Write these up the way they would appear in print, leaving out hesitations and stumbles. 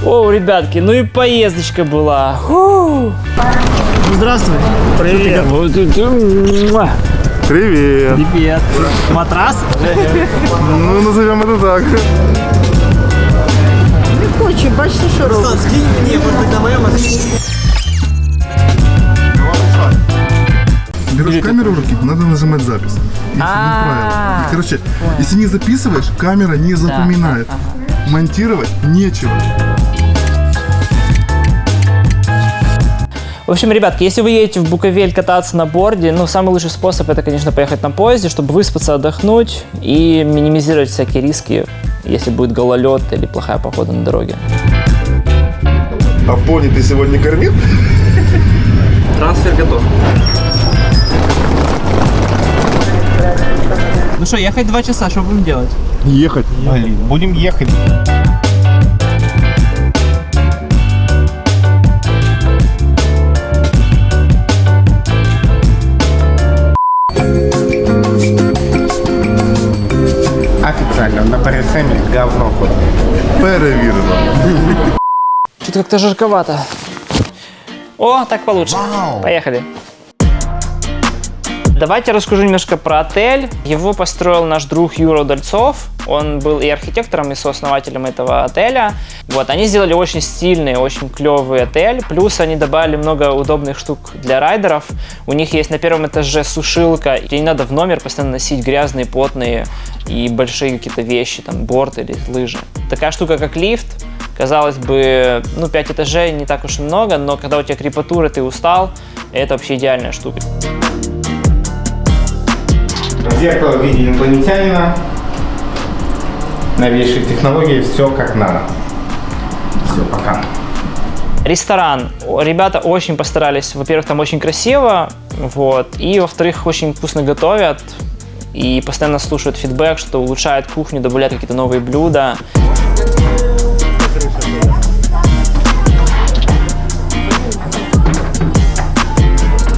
О, ребятки, ну и поездочка была. Здравствуй. Привет. Привет. Привет. Матрас? Ну, назовем это так. Не хочу, бачите, що робить. Руслан, скинь мне, может быть, на моем Берешь камеру в руки, надо нажимать запись. Если неправильно. Короче, если не записываешь, камера не запоминает. Монтировать нечего. В общем, ребятки, если вы едете в Буковель кататься на борде, ну, самый лучший способ это, конечно, поехать на поезде, чтобы выспаться, отдохнуть и минимизировать всякие риски, если будет гололед или плохая погода на дороге. А пони ты сегодня кормил? Трансфер готов. Ну что, ехать 2 часа, что будем делать? Ехать. Будем ехать. Официально на ПРСМ говно ходит. Перевірено. Что-то как-то жарковато. О, так получше. Поехали. Давайте расскажу немножко про отель. Его построил наш друг Юра Удальцов. Он был и архитектором, и сооснователем этого отеля. Вот, они сделали очень стильный, очень клевый отель. Плюс они добавили много удобных штук для райдеров. У них есть на первом этаже сушилка. Тебе не надо в номер постоянно носить грязные, потные и большие какие-то вещи, там, борт или лыжи. Такая штука, как лифт. Казалось бы, ну, 5 этажей не так уж и много, но когда у тебя крепатура, ты устал, это вообще идеальная штука. Зеркало в виде инопланетянина. Новейшие технологии, все как надо. Все, пока. Ресторан. Ребята очень постарались. Во-первых, там очень красиво, вот, и, во-вторых, очень вкусно готовят и постоянно слушают фидбэк, что улучшают кухню, добавляют какие-то новые блюда.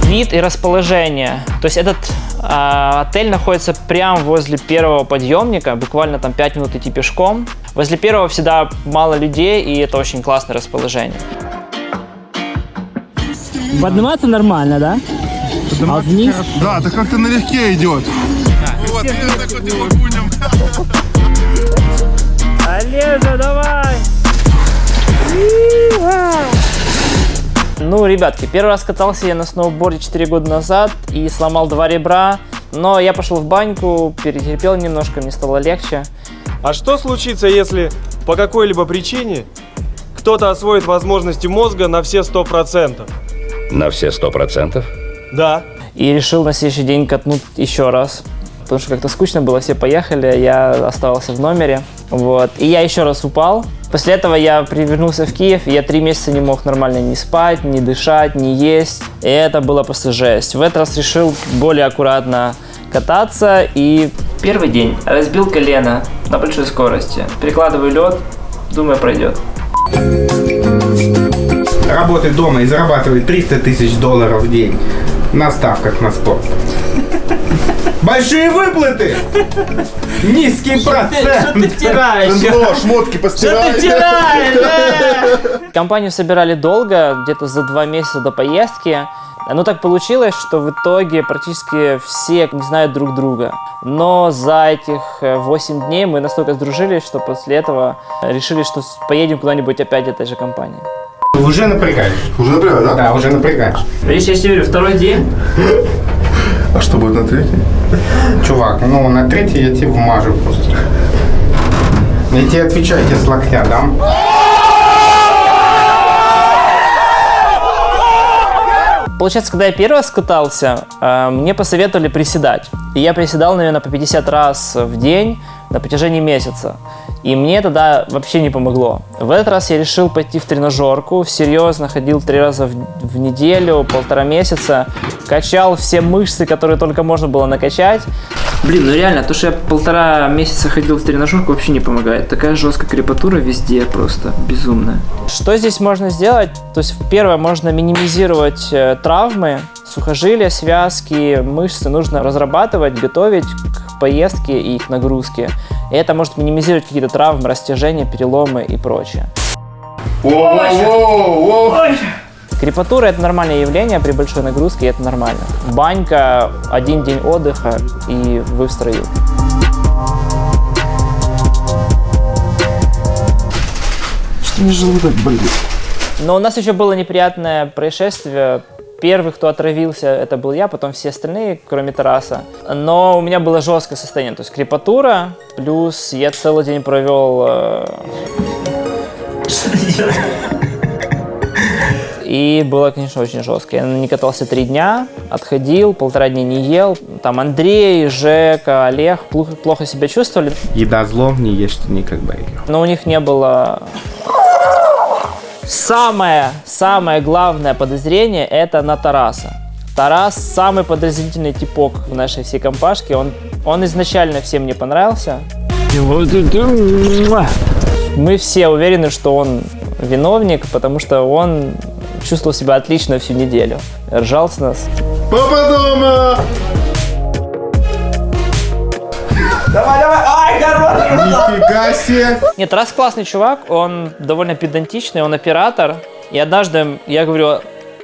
Вид и расположение. То есть этот отель находится прямо возле первого подъемника, буквально там 5 минут идти пешком. Возле первого всегда мало людей, и это очень классное расположение. Подниматься нормально, да? А вот вниз? Да, это как-то налегке идет. Вот, я такой типа гунем. Олежа, давай! Ну, ребятки, первый раз катался я на сноуборде 4 года назад и сломал 2 ребра, но я пошел в баньку, перетерпел немножко, мне стало легче. А что случится, если по какой-либо причине кто-то освоит возможности мозга на все 100%? На все 100%? Да. И решил на следующий день катнуть еще раз, потому что как-то скучно было, все поехали, я оставался в номере. Вот. И я еще раз упал. После этого я вернулся в Киев, и я 3 месяца не мог нормально ни спать, ни дышать, ни есть. И это было просто жесть. В этот раз решил более аккуратно кататься. И первый день разбил колено на большой скорости. Перекладываю лед, думаю, пройдет. Работает дома и зарабатывает $300 тысяч в день на ставках на спорт. Большие выплаты! Низкий процент! Что ты втираешь? Шмотки постирай. Что ты втираешь? Компанию собирали долго, где-то за 2 месяца до поездки. Но так получилось, что в итоге практически все не знают друг друга. Но за этих 8 дней мы настолько сдружились, что после этого решили, что поедем куда-нибудь опять этой же компании. Уже напрягаешь. Уже напрягаю, да? Да, уже напрягаешь. Видишь, я тебе говорю, 2-й день. А что будет на 3-й? Чувак, ну на 3-й я тебе вмажу просто. Я тебе отвечаю, тебе с локтя дам. Получается, когда я первый раз катался, мне посоветовали приседать. И я приседал, наверное, по 50 раз в день на протяжении месяца. И мне тогда вообще не помогло. В этот раз я решил пойти в тренажерку. Серьезно, ходил 3 раза в неделю, 1,5 месяца. Качал все мышцы, которые только можно было накачать. Блин, ну реально, то, что я 1,5 месяца ходил в тренажерку, вообще не помогает. Такая жесткая крепатура везде просто безумная. Что здесь можно сделать? То есть, первое, можно минимизировать травмы, сухожилия, связки, мышцы нужно разрабатывать, готовить к поездке и к нагрузке. И это может минимизировать какие-то травмы, растяжения, переломы и прочее. Крепатура – это нормальное явление при большой нагрузке, и это нормально. Банька, 1 день отдыха, и вы в строю. Что мне желудок болит? Но у нас еще было неприятное происшествие. Первый, кто отравился, это был я, потом все остальные, кроме Тараса. Но у меня было жесткое состояние, то есть крепатура, плюс я целый день провел... И было, конечно, очень жестко. Я не катался 3 дня, отходил, 1,5 дня не ел. Там Андрей, Жека, Олег плохо себя чувствовали. Еда зло, не ешьте никогда ее. Но у них не было... Самое главное подозрение – это на Тараса. Тарас самый подозрительный типок в нашей всей компашке. Он изначально всем не понравился. Мы все уверены, что он виновник, потому что он чувствовал себя отлично всю неделю. Ржал с нас. Папа дома! Давай! Ай, хорош! Нифига себе! Нет, Тарас классный чувак, он довольно педантичный, он оператор. И однажды я говорю: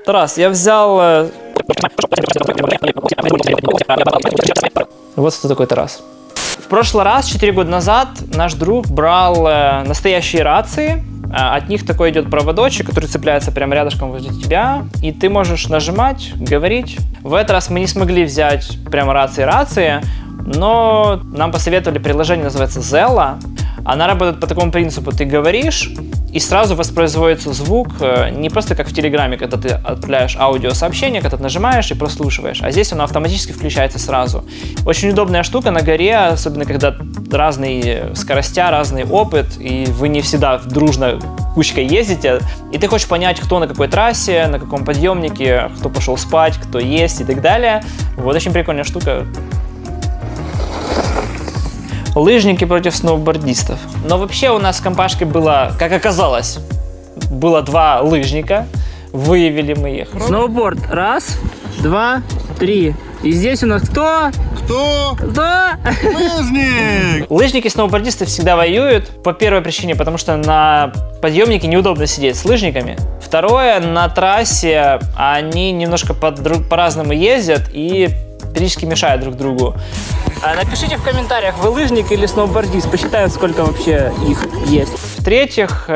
Тарас, я взял... Вот кто такой Тарас. В прошлый раз, 4 года назад, наш друг брал настоящие рации. От них такой идет проводочек, который цепляется прямо рядышком возле тебя, и ты можешь нажимать, говорить. В этот раз мы не смогли взять прямо рации, но нам посоветовали приложение, называется Zella. Она работает по такому принципу: ты говоришь, и сразу воспроизводится звук, не просто как в Телеграме, когда ты отправляешь аудиосообщение, когда ты нажимаешь и прослушиваешь, а здесь оно автоматически включается сразу. Очень удобная штука на горе, особенно когда разные скоростя, разный опыт, и вы не всегда дружно кучкой ездите, и ты хочешь понять, кто на какой трассе, на каком подъемнике, кто пошел спать, кто есть и так далее. Вот очень прикольная штука. Лыжники против сноубордистов. Но вообще у нас в компашке было, как оказалось, было 2 лыжника. Выявили мы их. Сноуборд. 1, 2, 3. И здесь у нас кто? Кто? Лыжник! Лыжники и сноубордисты всегда воюют. По первой причине, потому что на подъемнике неудобно сидеть с лыжниками. Второе, на трассе они немножко по-разному ездят и периодически мешают друг другу. Напишите в комментариях, вы лыжник или сноубордист, посчитают, сколько вообще их есть. В-третьих,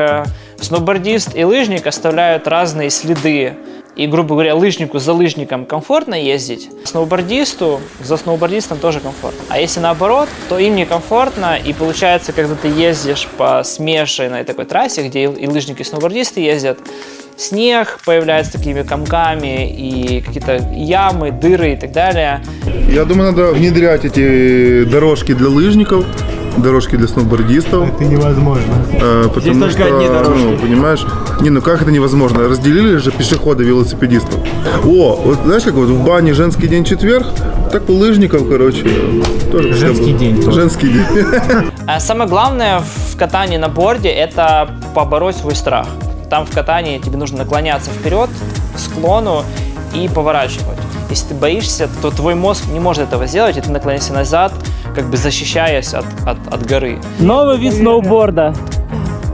сноубордист и лыжник оставляют разные следы. И, грубо говоря, лыжнику за лыжником комфортно ездить, сноубордисту за сноубордистом тоже комфортно. А если наоборот, то им некомфортно, и получается, когда ты ездишь по смешанной такой трассе, где и лыжники, и сноубордисты ездят, снег появляется такими комками, и какие-то ямы, дыры и так далее. Я думаю, надо внедрять эти дорожки для лыжников, дорожки для сноубордистов. Это невозможно. Потому только что, одни дорожки. ну, понимаешь? Ну как это невозможно? Разделили же пешеходов и велосипедистов. О, вот знаешь, как вот в бане женский день четверг, так у лыжников, короче, тоже. Женский день тоже. Женский день. Самое главное в катании на борде – это побороть свой страх. Там в катании тебе нужно наклоняться вперед, к склону и поворачивать. Если ты боишься, то твой мозг не может этого сделать, и ты наклоняешься назад, как бы защищаясь от горы. Новый вид сноуборда.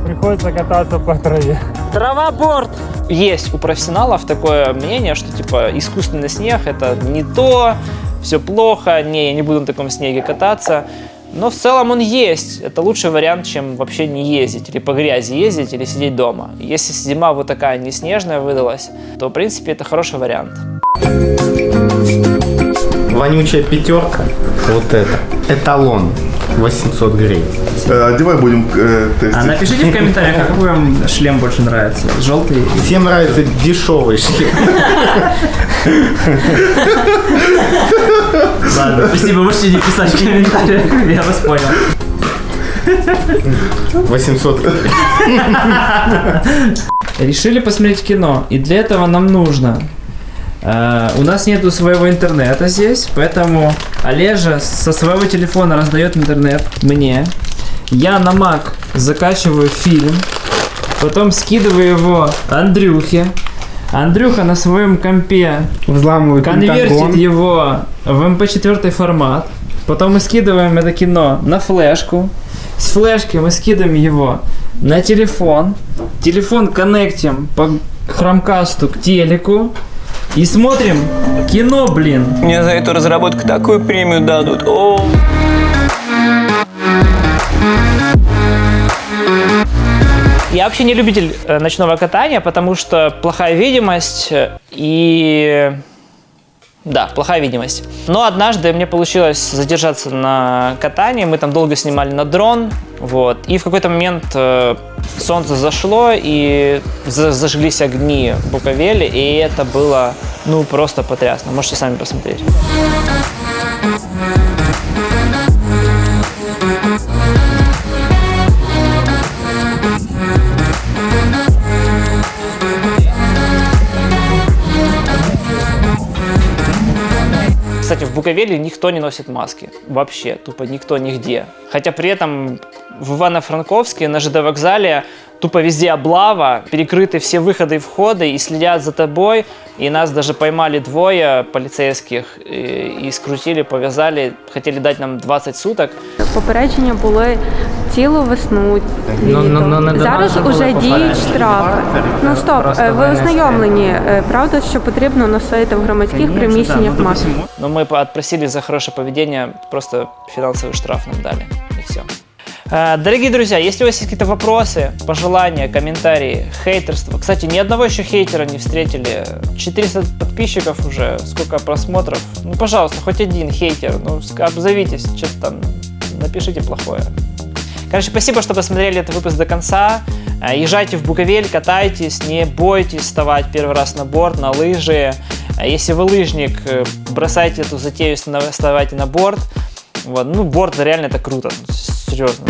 Приходится кататься по траве. Травоборд. Есть у профессионалов такое мнение, что типа искусственный снег – это не то, все плохо, не, я не буду на таком снеге кататься. Но в целом он есть. Это лучший вариант, чем вообще не ездить, или по грязи ездить, или сидеть дома. Если зима вот такая не снежная выдалась, то, в принципе, это хороший вариант. Вонючая 5, вот это. Эталон. 800 гривен. Одевай будем тестить. Напишите в комментариях, какой вам шлем больше нравится. Желтый? Всем нравится дешевый шлем. Ладно, спасибо, можете не писать в комментариях, я вас понял. 800 гривен. Решили посмотреть кино, и для этого нам нужно У нас нету своего интернета здесь, поэтому Олежа со своего телефона раздает интернет мне. Я на Mac закачиваю фильм, потом скидываю его Андрюхе. Андрюха на своем компе Взламывают конвертит Пентагон. его в MP4 формат. Потом мы скидываем это кино на флешку. С флешки мы скидываем его на телефон. Телефон коннектим по хромкасту к телеку. И смотрим кино, блин. Мне за эту разработку такую премию дадут. О. Я вообще не любитель ночного катания, потому что плохая видимость и... Да, плохая видимость. Но однажды мне получилось задержаться на катании, мы там долго снимали на дрон, вот, и в какой-то момент солнце зашло, и зажглись огни в Буковеле, и это было, ну, просто потрясно. Можете сами посмотреть. Кстати, в Буковеле никто не носит маски. Вообще, тупо никто нигде. Хотя при этом в Ивано-Франковске на ЖД вокзале тупо везде облава, перекрыты все выходы и входы, и следят за тобой. И нас даже поймали двое поліцейських і скрутили, пов'язали, хотіли дати нам 20 суток. Попередження були цілу весну, літо. Зараз уже діють штрафи. Ну стоп, ви ознайомлені, правда, що потрібно носити в громадських приміщеннях маску? Но мы отпросили за хорошее поведение, просто финансовый штраф нам дали, и все. Дорогие друзья, если у вас есть какие-то вопросы, пожелания, комментарии, хейтерство. Кстати, ни одного еще хейтера не встретили. 400 подписчиков уже, сколько просмотров. Ну, пожалуйста, хоть один хейтер, ну, обзовитесь, что-то там, напишите плохое. Короче, спасибо, что посмотрели этот выпуск до конца. Езжайте в Буковель, катайтесь, не бойтесь вставать первый раз на борт, на лыжи. Если вы лыжник, бросайте эту затею, вставайте на борт. Вот. Ну, борт реально это круто, серьезно.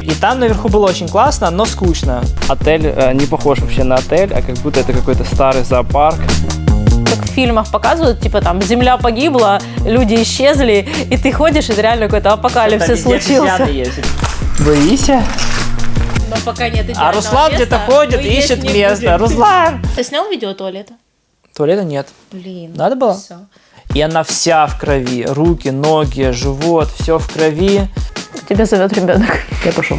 И там наверху было очень классно, но скучно. Отель не похож вообще на отель, а как будто это какой-то старый зоопарк. Как в фильмах показывают, типа там земля погибла, люди исчезли, и ты ходишь, и реально какой-то апокалипсис случился. Боишься? Но пока нет А Руслан где-то ходит, ищет место. Руслан! Ты снял видео туалета? Туалета нет. Блин. Надо было? Все. И она вся в крови. Руки, ноги, живот, все в крови. Тебя зовет ребенок. Я пошел.